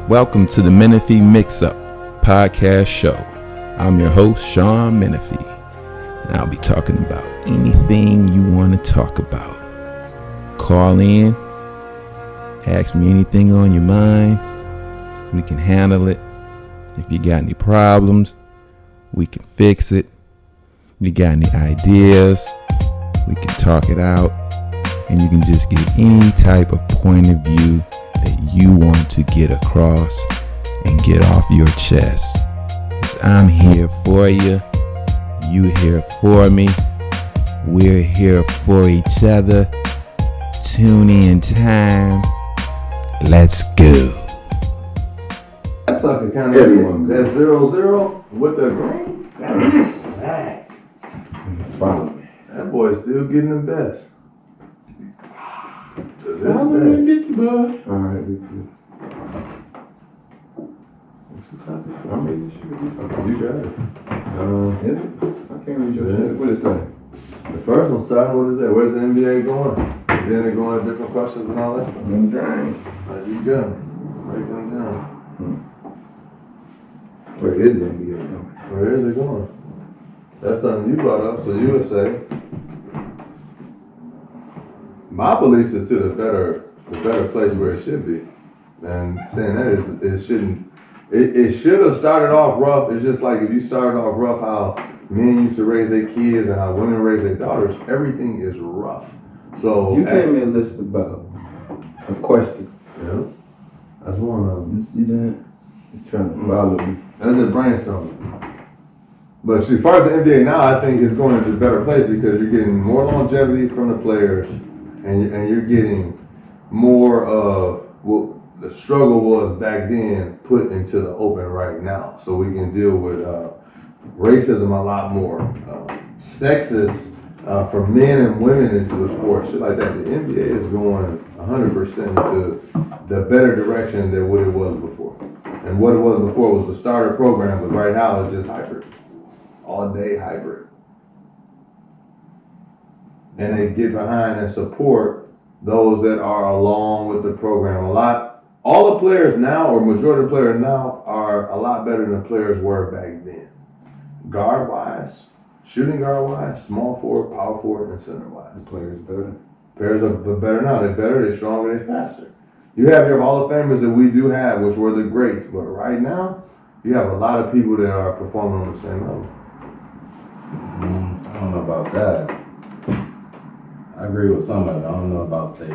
Welcome to the Menifee Mix-Up podcast show. I'm your host, Sean Menifee, and I'll be talking about anything you want to talk about. Call in, ask me anything on your mind. We can handle it. If you got any problems, we can fix it. You got any ideas, we can talk it out, and you can just get any type of point of view that you want to get across and get off your chest. 'Cause I'm here for you, you here for me, we're here for each other. Tune in time. Let's go. That sucker kind of everyone. That 0-0 with the green. That was smack. Follow me. That boy's still getting the best. To this I'm day. gonna get you, bud. Alright, we good. What's the topic? I'm reading shit. You got it. Is it? I can't read your shit. What is that? The first one starting, what is that? Where's the NBA going? Then they're going to different questions and all that stuff. I'm dying. There you go. Break them down. Where is the NBA going? Where is it going? That's something you brought up, so you would say. My belief is to the better place where it should be. And saying that is, it should have started off rough. It's just like if you started off rough, how men used to raise their kids and how women raise their daughters, everything is rough. So You gave me a list about a question. Yeah, that's one of them. You see that? It's trying to follow me. That's just brainstorming. But as far as the NBA now, I think it's going into a better place because you're getting more longevity from the players, and you're getting more of what the struggle was back then put into the open right now. So we can deal with racism a lot more, sexist for men and women into the sport, shit like that. The NBA is going 100% into the better direction than what it was before. And what it was before was the starter program, but right now it's just hybrid. All day hybrid. And they get behind and support those that are along with the program. All the players now, or majority of the players now, are a lot better than the players were back then. Guard wise, shooting guard wise, small forward, power forward, and center wise. The players better. Players are better now. They're better, they're stronger, they're faster. You have your Hall of Famers that we do have, which were the greats, but right now, you have a lot of people that are performing on the same level. I don't know about that. I agree with some of it. I don't know about they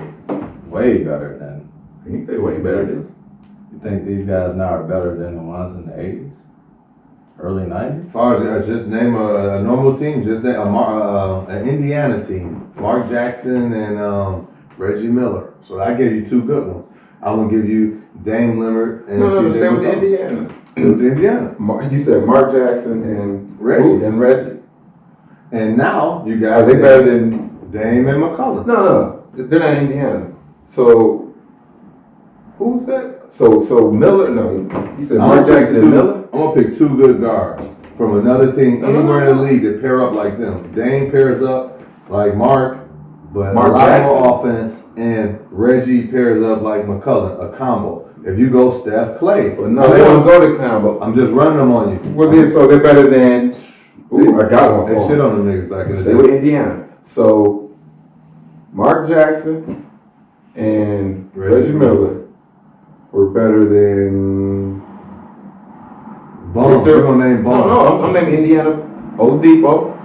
way better than. I think they way better than. You think these guys now are better than the ones in the 80s? Early 90s? As far as just name a normal team, just name an Indiana team. Mark Jackson and Reggie Miller. So I gave you two good ones. I will give you Dame Lillard and No, stay with Indiana. With Indiana. You said Mark Jackson and Reggie. And Reggie. And now you got Are they better than Dame and McCollum. No, they're not Indiana. So who was that? So Miller? No, he said Mark Jackson and Miller. I'm gonna pick two good guards from another team anywhere in the league that pair up like them. Dame pairs up like Mark, but Mark a lot Jackson. more offense, and Reggie pairs up like McCollum, a combo. If you go Steph, Clay, But no, they don't go to combo. I'm just running them on you. Well, then, so they're better than. Ooh, I got one. They shit on them niggas back in the Stay day. with Indiana. So Mark Jackson and Reggie Miller were better than. Bones. You're gonna name Bones. No, I'm naming Indiana. Oladipo.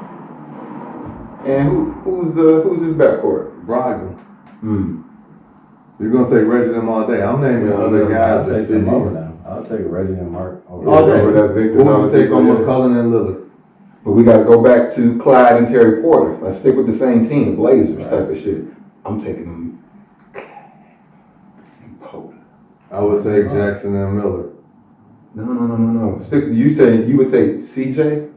And who's his backcourt? Brogdon. You're gonna take Reggie them all day. I'm naming other guys I'll that take fit them over in. now. I'll take Reggie and Mark over. All day. Over that Victor. Who would you take on McCollum and Lillard? But we got to go back to Clyde and Terry Porter. Let's stick with the same team, the Blazers type of shit. I'm taking them. I would take Jackson and Miller. No. You said you would take CJ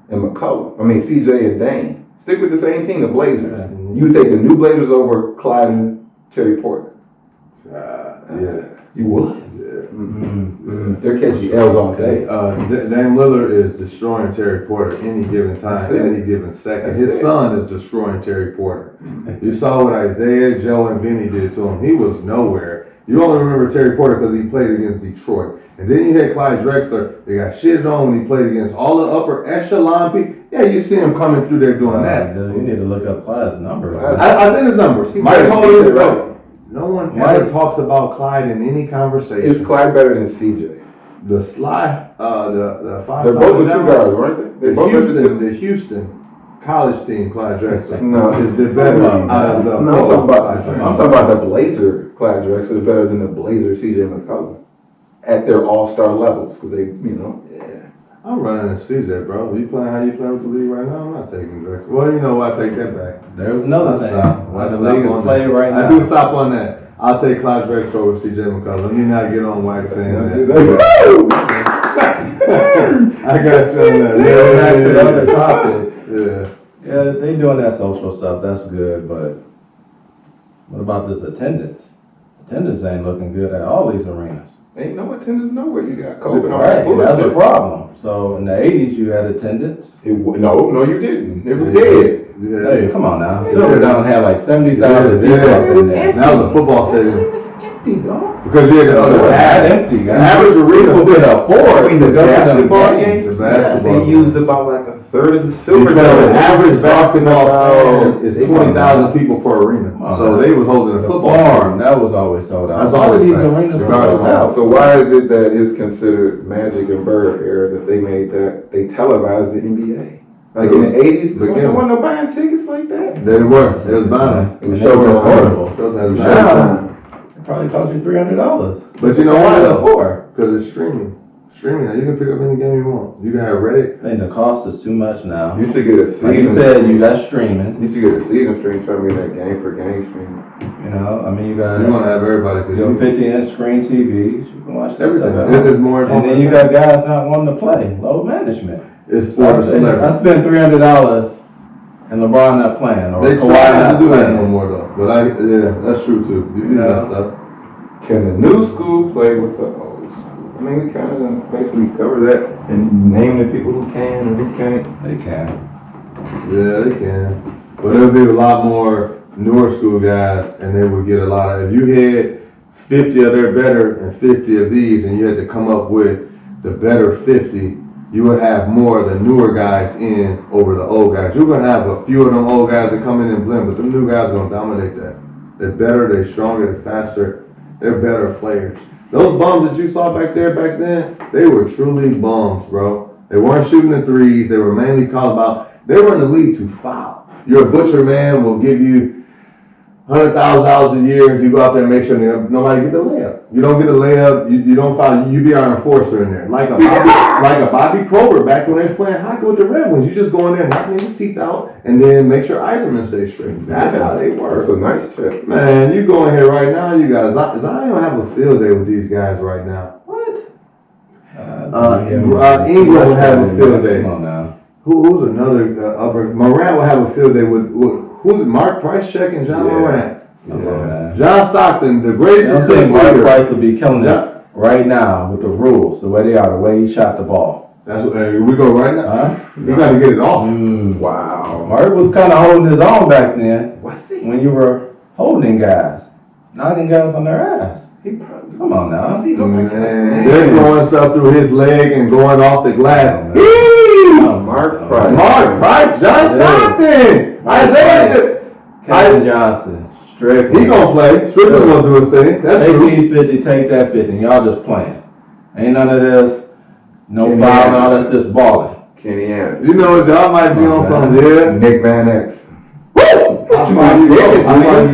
and McCullough. I mean CJ and Dame. Stick with the same team, the Blazers. Mm-hmm. You would take the new Blazers over Clyde and Terry Porter. Yeah. You would? Yeah. They're catching L's all day. Dame Lillard is destroying Terry Porter any given time, any given second. His son is destroying Terry Porter. You saw what Isaiah, Joe, and Vinny did to him. He was nowhere. You only remember Terry Porter because he played against Detroit. And then you had Clyde Drexler. They got shitted on when he played against all the upper echelon people. Yeah, you see him coming through there doing that. Dude, you need to look up Clyde's numbers. I seen his numbers. He's Mike better than Holder, CJ, right? No one ever talks about Clyde in any conversation. Is Clyde better than CJ? The Sly, the five. They're both the two guys, weren't they? They both The Houston college team, Clyde Drexler, No. is the better out of the. No, I'm talking about the Blazer. Clyde Drexler is better than the Blazer CJ McCollum at their all-star levels because they, Yeah. I'm running a CJ, bro. You playing how you playing with the league right now? I'm not taking Drexler. Well, you know what? I take that back. There's another thing. I The stop league is on playing that. right now. I do stop on that. I'll take Clyde Drexler over CJ McCollum. Let me not get on wax saying that. I got you on that. Back to the other topic. Yeah. Yeah, they doing that social stuff. That's good, but what about this attendance? Attendance ain't looking good at all these arenas. ain't no attendance nowhere. You got COVID. Right, that's a problem. So in the 80s, you had attendance. No, you didn't. It was dead. Yeah. Hey, come on now. Silverdown had like 70,000 people up in there. That was a football stadium. It's empty, dog. Because you had the It other was half. that empty. The average arena People could afford Between to the go to them basketball games. games, The basketball they used about like a third of the Because Silverdome. the average basketball fan is They 20,000 people per arena. So they was holding a The football farm, stadium. that was always sold out. That's All of always these right. arenas were Regardless sold of- out. So why is it that it's considered Magic and Bird era that they made that they televised the NBA? Like in the 80s, there wasn't no buying tickets like that. They were. It was bound. It was And they were Showtime. affordable. Showtime. Now, it probably cost you $300. But you know why though? Before. Because it's streaming. Streaming now. You can pick up any game you want. You can have Reddit. I think the cost is too much now. You should get a season. Like you said, you got streaming. You should get a season stream trying to get that game per game stream. You know, I mean, you got You want to have everybody. Because your you 50-inch screen TVs. You can watch that everything. stuff. It is more. And then you got guys not wanting to play. Load management. It's for the I celebrities. spent $300 and LeBron not playing, or They Kawhi try not not to do that no playing. more though. But yeah, that's true too. You do that stuff. Can the new school play with the old school? I mean, we kind of basically cover that and name the people who can and who can't. They can. Yeah, they can. But it'll be a lot more newer school guys, and they would get a lot of. If you had 50 of their better and 50 of these, and you had to come up with the better 50, you would have more of the newer guys in over the old guys. You're gonna have a few of them old guys that come in and blend, but the new guys are gonna dominate that. They're better, they're stronger, they're faster, they're better players. Those bums that you saw back there back then, they were truly bums, bro. They weren't shooting the threes. They were mainly called about. They were in the league to foul. Your butcher man will give you $100,000 a year if you go out there and make sure nobody get the layup. You don't get a layup, you don't foul. You be our enforcer in there, like a Bobby Probert back when they was playing hockey with the Red Wings. You just go in there, knocking his teeth out, and then make sure Iserman stays straight. That's how they work. That's a nice check. Man, you go in here right now, you guys. Zion don't have a field day with these guys right now. What? Ingram would have a field day. Come on now. Who's another upper? Morant will have a field day with who's it? Mark Price checking John Morant. Come on, man. John Stockton, the greatest I'm saying assist Mark leader. Price will be killing it right now with the rules, the way they are, the way he shot the ball. That's what we go right now. Huh? You got to get it off. Wow. Mark was kind of holding his own back then What's he? when you were holding guys, knocking guys on their ass. He probably. Come on now. What's he doing? Man, they're throwing stuff through his leg and going off the glass. Mark Price. Mark Price, John Stockton, Isaiah. Kevin Johnson, Strickland. He gonna play. Strickland's gonna do his thing. That's Take true. these 50, take that 50. Y'all just playing. Ain't none of this. No Kenny foul, Anderson. all that's just balling. Kenny Anderson. You know what? Y'all might be on something here. Nick Van X. How far you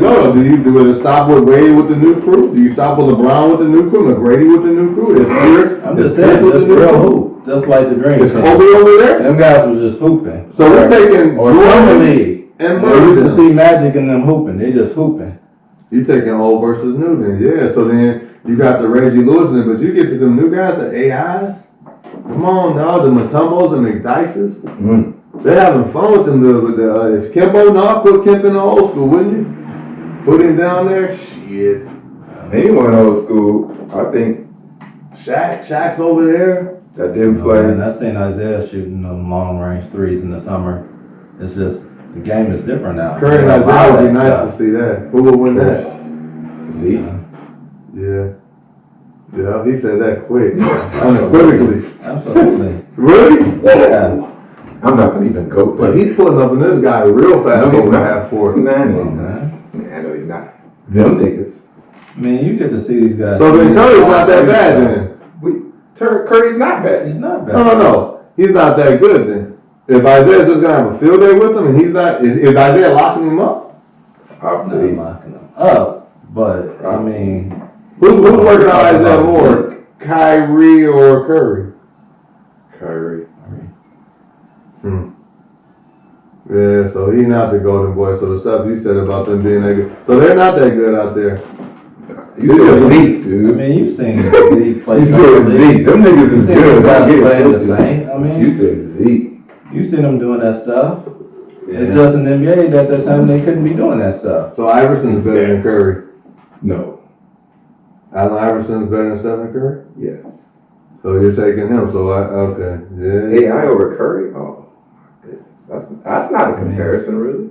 go? Do you do it stop with Wade with the new crew? Do you stop with LeBron with the new crew? McGrady with the new crew? Is Pierce? I'm is just Pierce saying, with just the new real crew? hoop. Just like the Dream Is Team. Kobe over there? Them guys was just hooping. So we're taking Or Summer Jordan League. and We used to Bird. see Magic and them hooping. They just hooping. You taking old versus new then? Yeah. So then you got the Reggie Lewis, but you get to them new guys, the AIs. Come on, dog. The Matumbos and McDices. They're having fun with them. Is Kimbo not? Put Kemp in the old school, wouldn't you? Put him down there. Shit. Anyone old school, I think Shaq's over there. that didn't Oh, play. man, I seen Isaiah shooting them long range threes in the summer. It's just the game is different now. Curry and They allow Isaiah would be that nice stuff. to see that. Who would win that? See? Yeah. Yeah, he said that quick. Unequivocally. Absolutely. Really? Yeah. I'm not gonna even go But there. he's pulling up in this guy real fast No, he's over not. half court. Nah, no, he's Come on, not. man. Nah, no, he's not. Them niggas. I mean, you get to see these guys. So then Curry's not that bad then. Curry's not bad. He's not bad. No. He's not that good then. If Isaiah's just gonna have a field day with him and he's not, is Isaiah locking him up? I'm not locking him up, but I mean, Who's working out Isaiah more? Kyrie or Curry? Curry. Yeah, so he's not the golden boy. So the stuff you said about them being that good, so they're not that good out there. You said Zeke, I dude. mean, you've seen Zeke play. You said Zeke. Them niggas is good. Guys Don't get it playing the twisted. same. I mean, You said Zeke. you seen them doing that stuff. It's just in the NBA that the time they couldn't be doing that stuff. So Iverson's better than Curry. No. Allen Iverson's better than Stephen Curry. Yes. So you're taking him. So okay, yeah. AI over Curry? Oh, my goodness. That's not a comparison, really.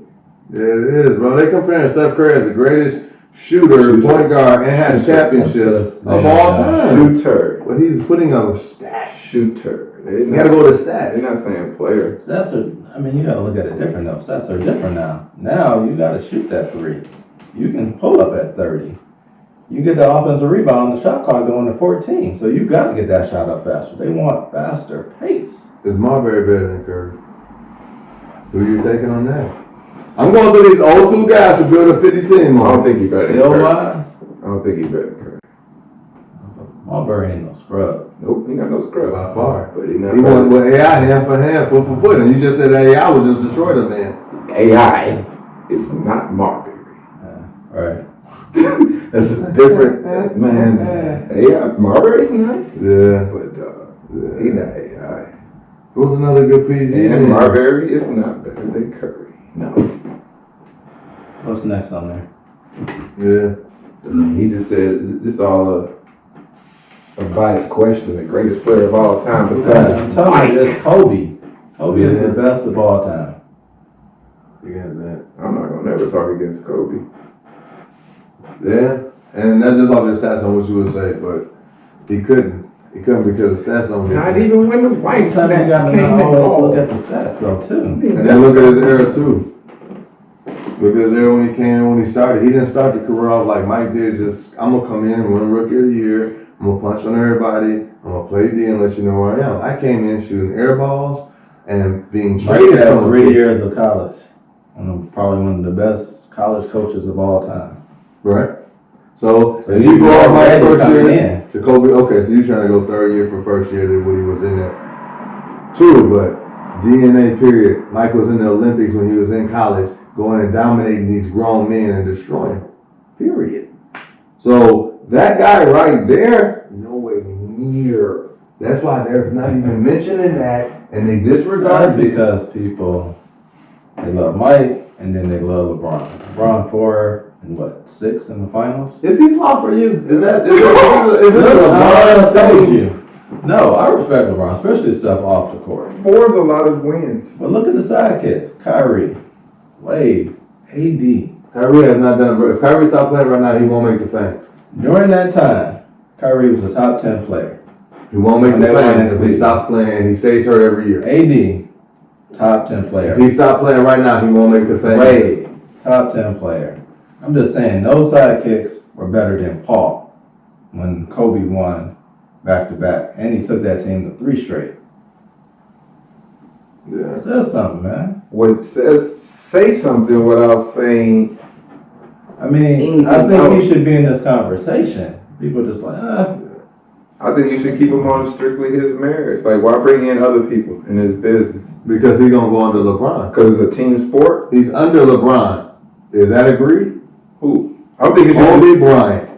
Yeah, it is, bro. They comparing Steph Curry as the greatest shooter, point guard, and has championships of all time. Shooter. But he's putting up stats. Shooter. You gotta go to stats. They're not saying player. Stats are, I mean, you gotta look at it different though. Stats are different now. Now you gotta shoot that three. You can pull up at 30. You get the offensive rebound, the shot clock going to 14. So you gotta get that shot up faster. They want faster pace. Is Marbury better than Curry? Who you taking on that? I'm going through these old school guys to build a 50 team. I don't think he's better than Skill Curry. wise, I don't think he's better than Curry. Marbury ain't no scrub. Nope, he got no scrub. By far. But he not He went better. with AI hand for hand, foot for foot, and you just said that AI was just destroyed a man. AI is not Marbury. Right. That's a different man. AI, Marbury's nice. Yeah. But he not AI. Who's another good PG? And Marbury is not better than Curry. No. What's next on there? Yeah. He just said this all a biased question. The greatest player of all time I'm besides telling you, it's Kobe. Kobe is the best of all time. You got that. I'm not gonna never talk against Kobe. Yeah. And that's just off his stats on what you would say, but he couldn't. He couldn't because the stats don't get Not even when the white Sometimes you snacks gotta came and always look all. at the stats though too. And then look at his era too. Because there when he came, when he started, he didn't start the career off like Mike did. Just I'm gonna come in, win Rookie of the Year. I'm gonna punch on everybody. I'm gonna play D and let you know where I am. I came in shooting air balls and being Mike traded had from 3 years of college. Probably one of the best college coaches of all time. right. So So and you you go off my already first coming year in. to Kobe. Okay, so you're trying to go third year for first year when he was in there. True, but DNA period. Mike was in the Olympics when he was in college, going and dominating these grown men and destroying them. Period. So that guy right there, nowhere near. That's why they're not even mentioning that, and they disregard That's it. because people, they love Mike and then they love LeBron. LeBron 4 and 6 in the finals? Is he flawed for you? Is it LeBron? I told you. No, I respect LeBron, especially stuff off the court. 4 is a lot of wins. But look at the sidekicks. Kyrie, Wade, AD. Kyrie has not done. If Kyrie stopped playing right now, he won't make the fame. During that time, Kyrie was a top 10 player. He won't make When the they won fame that if he stops playing. He stays hurt every year. AD, top 10 player. If he stopped playing right now, he won't make the fame. Wade, top 10 player. I'm just saying, those sidekicks were better than Paul when Kobe won back-to-back. And he took that team to 3 straight. Yeah. It says something, man. What says say something without saying I mean, anything I think else. he should be in this conversation. People just like, I think you should keep him on strictly his marriage. Like, why bring in other people in his business? Because he's gonna go under LeBron. Because it's a team sport. He's under LeBron. Is that agreed? Who? I'm thinking Kobe Bryant.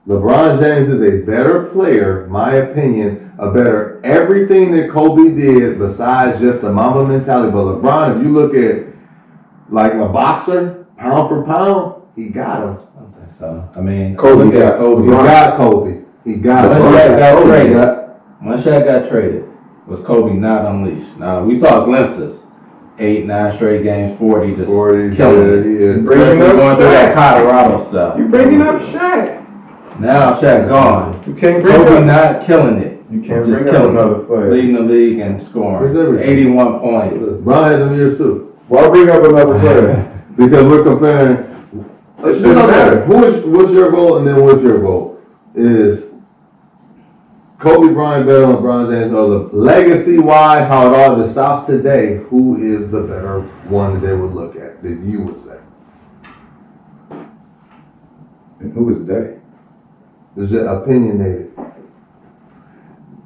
LeBron James is a better player, my opinion, a better everything that Kobe did besides just the Mamba mentality. But LeBron, if you look at like a boxer, pound for pound, he got him. I don't think so. I mean, Kobe look at got- Kobe. He got Kobe. He got When him. Shaq got Kobe traded. got- When Shaq got traded, was Kobe not unleashed? Now, we saw glimpses. 8, 9 straight games, 40, just 40, killing it. yeah. Bringing Especially up going through that Shaq. Colorado stuff. You bringing up Shaq. Now Shaq gone. You can't bring Kobe up. not killing it. You can't Just bring up killing another it. player. Leading the league and Where's scoring. everything? 81 points. Bron had them years too. Why bring up another player? Because we're comparing. It shouldn't matter. What's your vote and then what's your vote? Is Kobe Bryant better than LeBron James, or the legacy-wise, how it all just stops today? Who is the better one that they would look at? That you would say? And who is they? Is it opinionated?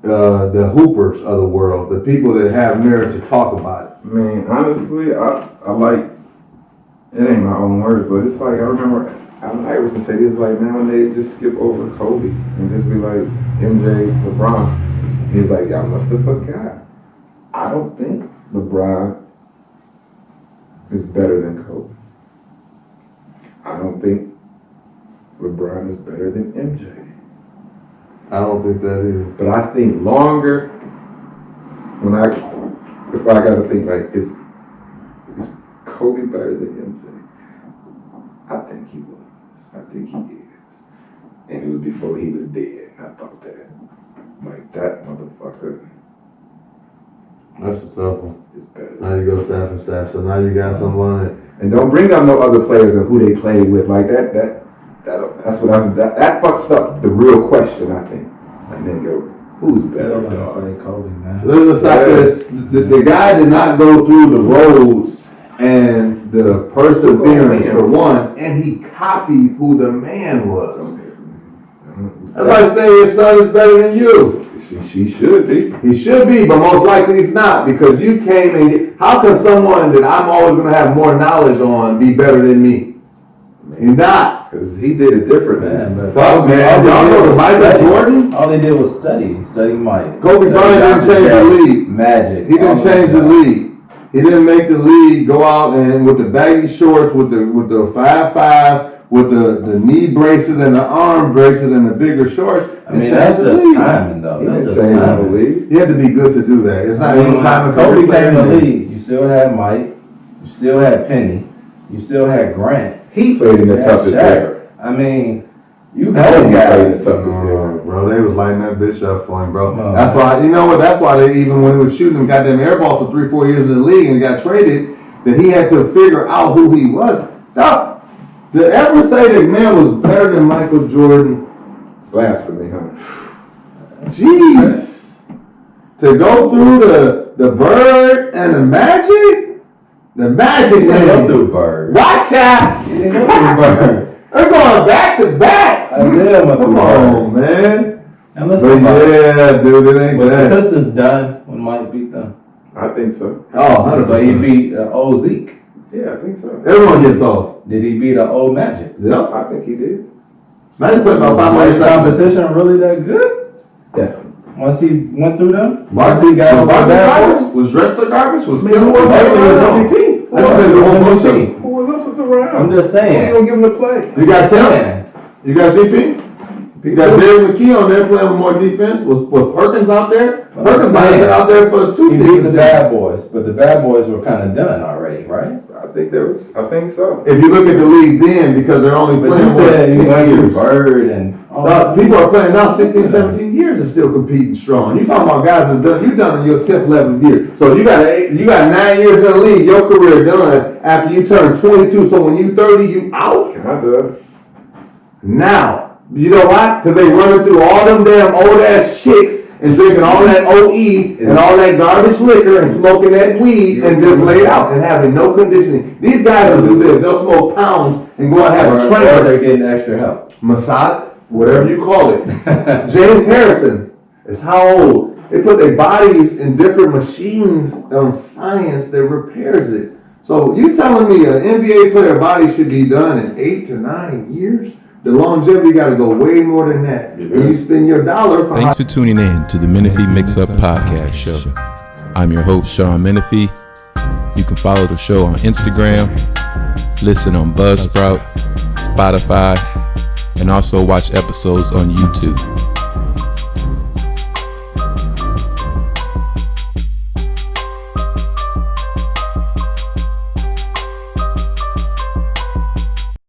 The hoopers of the world, the people that have merit to talk about it. I mean, honestly, I like, it ain't my own words, but it's like, I remember Allen Iverson say this, like, now when they just skip over Kobe and just be like, MJ, LeBron. He's like, y'all must have forgot. I don't think LeBron is better than Kobe. I don't think LeBron is better than MJ. I don't think that is. But I think longer, if I gotta think like, is Kobe better than MJ? I think he was. I think he is. And it was before he was dead. I thought that. Like, that motherfucker That's a tough one. is better. Now you go staff and staff, so now you got someone that. And don't bring up no other players and who they played with like that. That's what that fucks up the real question, I think. Like, nigga, who's better, Still dog? gonna say Kobe, man. Let's stop this. The guy did not go through the roads and the perseverance for one, and he copied who the man was. That's why I say his son is better than you. She should be. He should be, but most likely he's not, because you came and how can someone that I'm always going to have more knowledge on be better than me? He's not. Because he did it differently. Man, but Fuck, man. Y'all know the Michael Jordan? All they did was study Mike. Kobe Bryant didn't change the league. Magic. He didn't change the league. He didn't make the league go out and with the baggy shorts, with the 5'5", with the knee braces and the arm braces and the bigger shorts. I mean, that's just timing, though. That's just timing. You have to be good to do that. It's not even time for Kobe every came in the player. league. You still had Mike. You still had Penny. You still had Grant. He played in the You had toughest Shaq. era. I mean, you Kobe had played in the guys. toughest era. Bro, they was lighting that bitch up for him, bro. No. That's why, you know what? That's why they, even when he was shooting them goddamn air balls for 3-4 years in the league and he got traded, that he had to figure out who he was. Stop. To ever say that man was better than Michael Jordan, Blasphemy, huh? jeez. To go through the Bird and the Magic You didn't go man. through Bird. Watch out. You didn't go through Bird. They're going back to back. Isaiah went through Come Bird. on, man. And let's But go back. yeah, dude, it ain't Was the that. Pistons done when Mike beat them? I think so. Oh, 100%. So he beat old Zeke. Yeah, I think so. Everyone gets off. Did he beat old Magic? Yep. I think he did. Magic put about Was 5 Mike's minutes competition really that good? Yeah. Once he went through them? Marcy Once he got over the bad garbage? boys? Was Drexler garbage? Was Miller Who was was MVP? MVP? That's been the whole bunch of them. Who else is around? I'm just Who you saying. gonna give him to play? You got Tim? saying. You got GP? You got Derek McKee on there playing with more defense. Was Perkins out there? I'm Perkins might have been out there for 2 He beat the defenses. bad boys, but the bad boys were kind of done already, right? I think so. If you look at the league then, because they're only But playing you more said than you 10 went through years. Bird and People are playing now 16, 17 years and still competing strong. You talking about guys that's done, you done in your 10th, 11th year. So you got 9 years in the league, your career done after you turn 22. So when you 30, you out. Kinda. Now, you know why? Because they running through all them damn old ass chicks and drinking all that OE and all that garbage liquor and smoking that weed and just laid out and having no conditioning. These guys will do this. They'll smoke pounds and go out and have a or trainer. they're getting extra help. Massage, whatever you call it. James Harrison is how old? They put their bodies in different machines on science that repairs it. So you telling me an NBA player body should be done in 8 to 9 years? The longevity got to go way more than that. And you spend your dollar for Thanks for tuning in to the Menifee Mix-Up Podcast Show. I'm your host, Sean Menifee. You can follow the show on Instagram, listen on Buzzsprout, Spotify, and also watch episodes on YouTube.